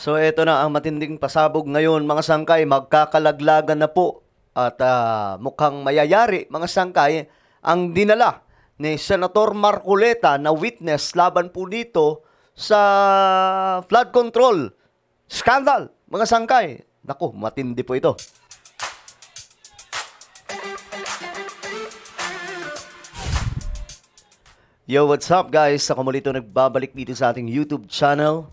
So ito na ang matinding pasabog ngayon mga sangkay, magkakalaglagan na po at mukhang mayayari mga sangkay ang dinala ni Senator Marcoleta na witness laban po dito sa flood control scandal mga sangkay. Naku, matindi po ito. Yo, what's up guys? Ako muli ito nagbabalik dito sa ating YouTube channel.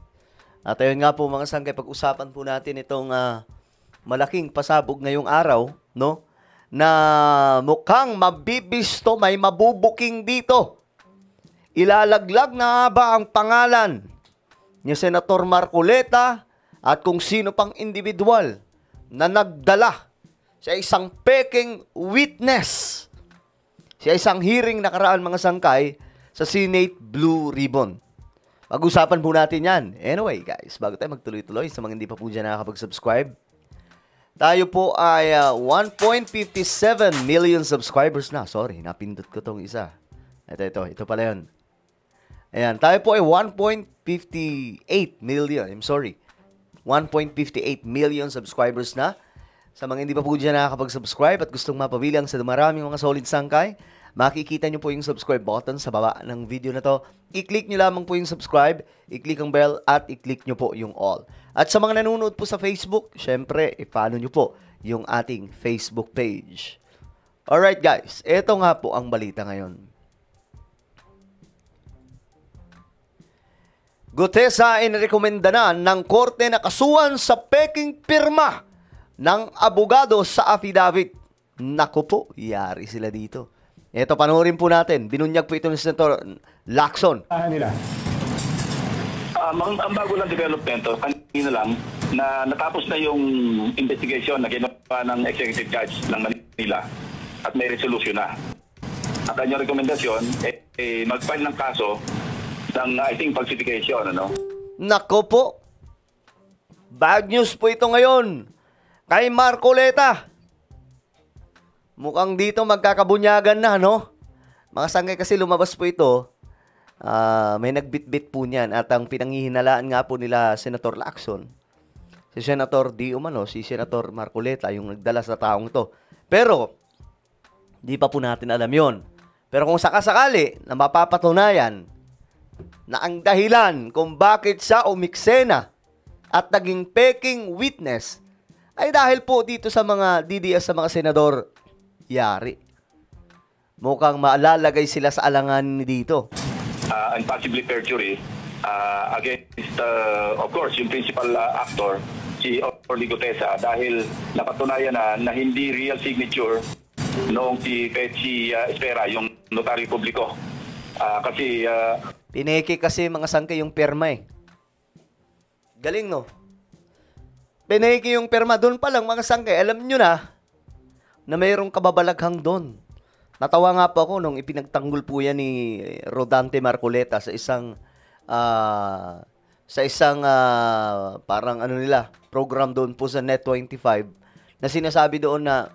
At ayun nga po mga sangkay, pag-usapan po natin itong malaking pasabog ngayong araw, no? Na mukhang mabibisto, may mabubuking dito. Ilalaglag na ba ang pangalan ni Senator Marcoleta at kung sino pang individual na nagdala sa isang peking witness sa isang hearing nakaraan mga sangkay sa Senate Blue Ribbon. Pag-usapan po natin yan. Anyway, guys, bago tayo magtuloy-tuloy, sa mga hindi pa po dyan nakakapag-subscribe, tayo po ay 1.57 million subscribers na. Sorry, napindot ko tong isa. Ito pala yun. Ayan, tayo po ay 1.58 million. I'm sorry. 1.58 million subscribers na. Sa mga hindi pa po dyan nakakapag-subscribe at gustong mapabilang sa maraming mga solid sangkay, makikita nyo po yung subscribe button sa baba ng video na to. I-click nyo lamang po yung subscribe, i-click ang bell, at i-click nyo po yung all. At sa mga nanonood po sa Facebook, syempre, i-follow nyo po yung ating Facebook page. Alright guys, eto nga po ang balita ngayon. Gutesa inirekomenda na ng korte na kasuhan sa peking pirma ng abogado sa affidavit. Naku po, yari sila dito. Ito, panoorin po natin. Binunyag po ito ni Senator Lacson. Nila. Ang bago lang development, kanina lang, na natapos na yung investigation na ginawa ng Executive Judge ng Manila at may resolution na. At kanyang rekomendasyon, mag-file ng kaso ng, I think, falsification. Ano? Nako po. Bad news po ito ngayon kay Marcoleta. Mukhang dito magkakabunyagan na, no? Mga sangkay kasi lumabas po ito. May nagbitbit po niyan. At ang pinanghihinalaan nga po nila Senator Lacson, si Senator Di Umano, si Senator Marcoleta, yung nagdala sa taong ito. Pero, di pa po natin alam yon. Pero kung sakasakali na mapapatunayan na ang dahilan kung bakit siya umiksena at naging peking witness ay dahil po dito sa mga DDS, sa mga senador, yari. Mukhang maalalagay sila sa alangan dito. And possibly perjury against, of course, yung principal actor, si Orly Gutesa, dahil napatunayan na hindi real signature noong si Petsi Espera, yung notaryo publiko. Kasi... pineke kasi mga sangkay yung perma eh. Galing, no? Pineke yung perma. Doon pa lang mga sangkay, alam nyo na mayroong kababalaghang doon. Natawa nga po ako nung ipinagtanggol po yan ni Rodante Marcoleta sa isang parang ano nila, program doon po sa Net25 na sinasabi doon na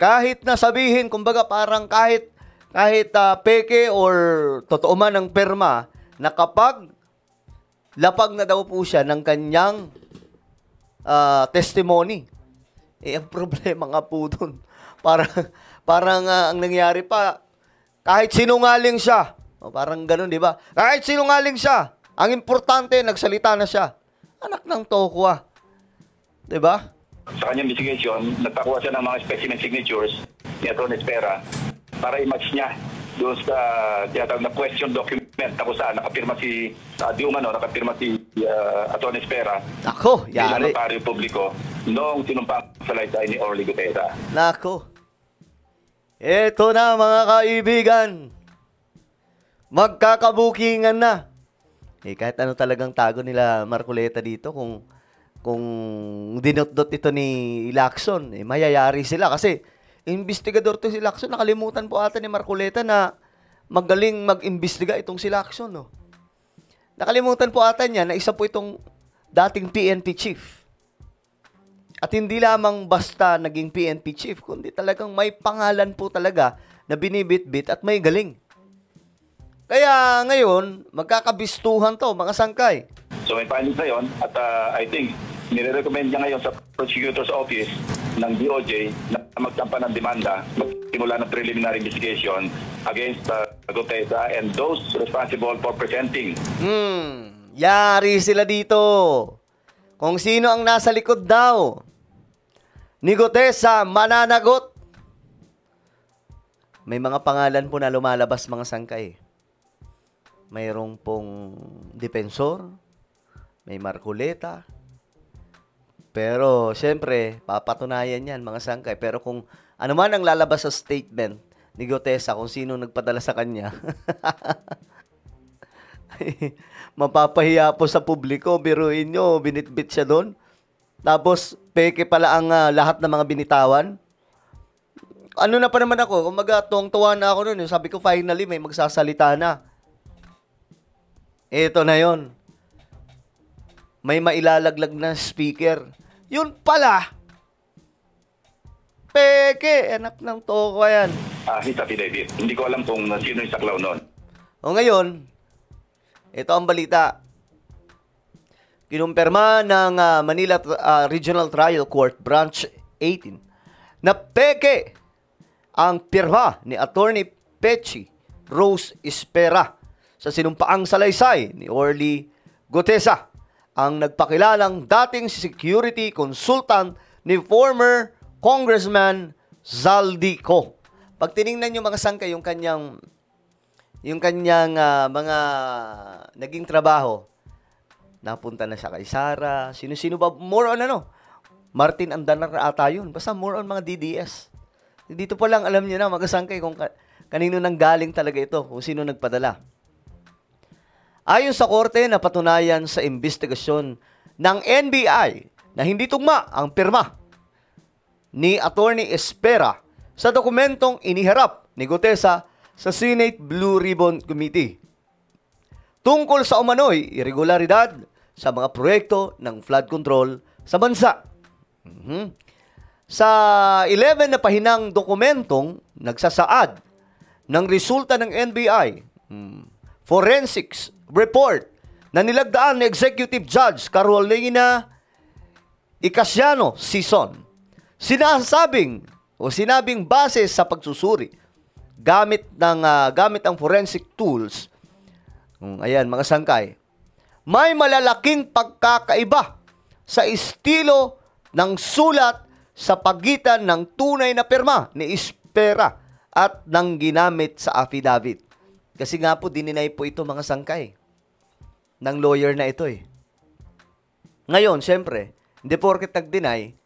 kahit na sabihin, kumbaga parang kahit peke or totoo man ang perma, na kapag lapag na daw po siya ng kanyang testimony, ang problema nga po doon, parang ang nangyari pa, kahit sinungaling siya, parang ganun, di ba? Kahit sinungaling siya, ang importante, nagsalita na siya. Anak ng toko, di ba? Sa kanyang investigation, nagpakuha siya ng mga specimen signatures ni Atty. Espera para i-match niya doon sa tinatawag na question document na kung saan nakapirma si Di Umano, nakapirma si Atty. Espera. Ako, yari. Bilang notaryo publiko noong sinumpang salaysay ni Orly Gutesa. Nako. Eto na mga kaibigan. Magkakabukingan na. Kahit ano talagang tago nila Marcoleta dito, kung dinot-dot ito ni Lacson, mayayari sila kasi investigador to si Lacson. Nakalimutan po ata ni Marcoleta na magaling mag-imbestiga itong si Lacson, no? Nakalimutan po ata niya na isa po itong dating PNP chief. At hindi lamang basta naging PNP chief, kundi talagang may pangalan po talaga na binibitbit at may galing. Kaya ngayon, magkakabistuhan to, mga sangkay. So may findings na yon at I think nire-recommend niya ngayon sa prosecutor's office ng DOJ na magsampa ng demanda, magsimula ng preliminary investigation against Gutesa and those responsible for presenting. Yari sila dito. Kung sino ang nasa likod daw ni Gutesa, mananagot. May mga pangalan po na lumalabas mga sangkay. Mayroong pong Depensor, may Marcoleta. Pero, syempre, papatunayan yan mga sangkay. Pero kung ano man ang lalabas sa statement ni Gutesa, kung sino nagpadala sa kanya, mapapahiya po sa publiko. Biruin nyo, binitbit siya doon. Tapos, peke pala ang lahat ng mga binitawan. Ano na pa naman ako, kumaga tuwang-tuwa na ako noon. Sabi ko, finally, may magsasalita na. Ito na yon. May mailalaglag na speaker. Yun pala. Peke, anak ng toko yan. His affidavit. Hindi ko alam kung sino yung saklaw noon. O ngayon, ito ang balita. Kinumpirma ng Manila Regional Trial Court Branch 18 na peke ang pirma ni Attorney Pechi Rose Espera sa sinumpaang salaysay ni Orly Gutesa, ang nagpakilalang dating security consultant ni former Congressman Zaldico. Pag tiningnan nyo mga sangka yung kanyang mga naging trabaho, napunta na siya kay Sara, sino-sino ba, more on Martin Andanar ata yun, basta more on mga DDS. Dito pa lang alam niyo na mga sangkay kung kanino nang galing talaga ito, kung sino nagpadala. Ayon sa korte, napatunayan sa investigasyon ng NBI na hindi tugma ang pirma ni Attorney Espera sa dokumentong iniharap ni Gutesa sa Senate Blue Ribbon Committee tungkol sa umano'y irregularidad sa mga proyekto ng flood control sa bansa. Sa 11 na pahinang dokumentong nagsasaad ng resulta ng NBI forensics report na nilagdaan ni Executive Judge Carolina Icasiano Sison, sinabing base sa pagsusuri gamit ang forensic tools, ayan mga sangkay, may malalaking pagkakaiba sa estilo ng sulat sa pagitan ng tunay na pirma ni Espera at ng ginamit sa affidavit. Kasi nga po, dininay po ito mga sangkay ng lawyer na ito eh. Ngayon, syempre, hindi porket nag-deny,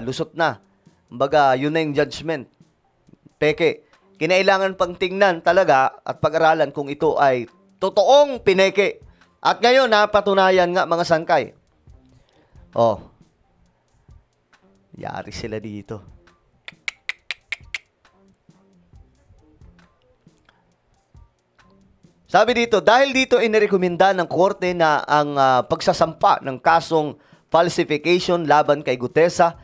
lusot na. Kumbaga, yun na yung judgment. Peke. Kinailangan pang tingnan talaga at pag-aralan kung ito ay totoong pineke. At ngayon, napatunayan nga mga sangkay. Yari sila dito. Sabi dito, dahil dito inirekomenda ng korte na ang pagsasampa ng kasong falsification laban kay Gutesa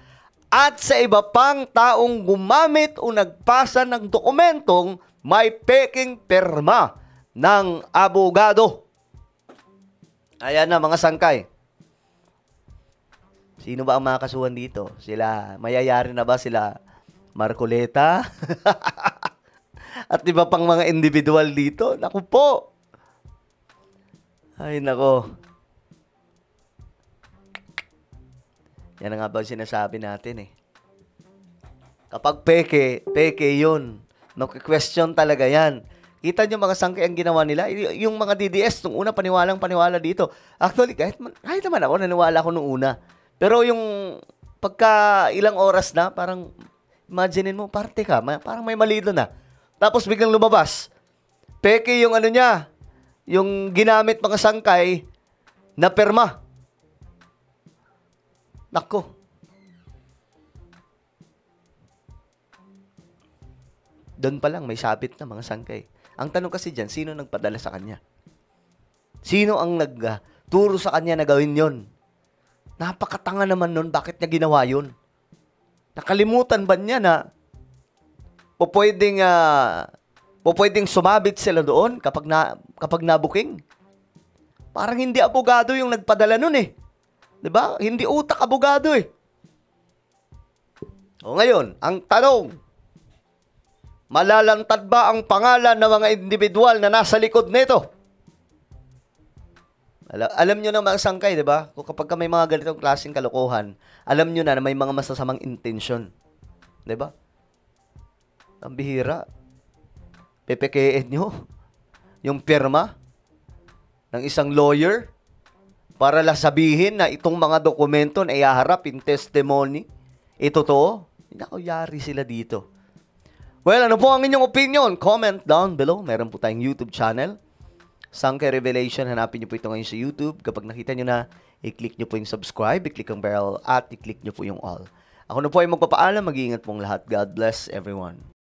at sa iba pang taong gumamit o nagpasa ng dokumentong may peking pirma ng abogado. Ayan na mga sangkay. Sino ba ang mga kasuhan dito? Sila, mayayari na ba sila Marcoleta? At iba pang mga individual dito? Naku po. Ay, nako. Yan ang nga ba sinasabi natin eh. Kapag peke yun. No-question talaga yan. Kita nyo mga sangkay ang ginawa nila. Yung mga DDS, nung una paniwala dito. Actually, kahit naman ako, naniwala ako nung una. Pero yung pagka ilang oras na, parang imaginein mo, parte ka, parang may mali doon na. Tapos biglang lumabas. Peke yung yung ginamit mga sangkay na pirma. Nako. Doon pa lang may sabit na mga sangkay. Ang tanong kasi dyan, sino nagpadala sa kanya? Sino ang nagturo sa kanya na gawin yon? Napakatanga naman nun, bakit niya ginawa yun? Nakalimutan ba niya na pwedeng sumabit sila doon kapag nabuking? Parang hindi abogado yung nagpadala nun eh. 'Di ba? Hindi utak abogado eh. O ngayon, ang tanong, malalantad ba ang pangalan ng mga individual na nasa likod nito? Alam nyo naman ang sangkay, di ba? Kung kapag may mga ganitong klaseng kalokohan, alam nyo na may mga masasamang intensyon. Di ba? Ang bihira. Pepekein nyo yung pirma ng isang lawyer para lang sabihin na itong mga dokumento na ihaharap in testimony, totoo. Naku, yari sila dito. Well, ano po ang inyong opinion? Comment down below. Meron po tayong YouTube channel. Sangkay Revelation, hanapin nyo po ito ngayon sa YouTube. Kapag nakita nyo na, i-click nyo po yung subscribe, i-click ang bell, at i-click nyo po yung all. Ako na po ay magpapaalam. Mag-iingat pong lahat. God bless everyone.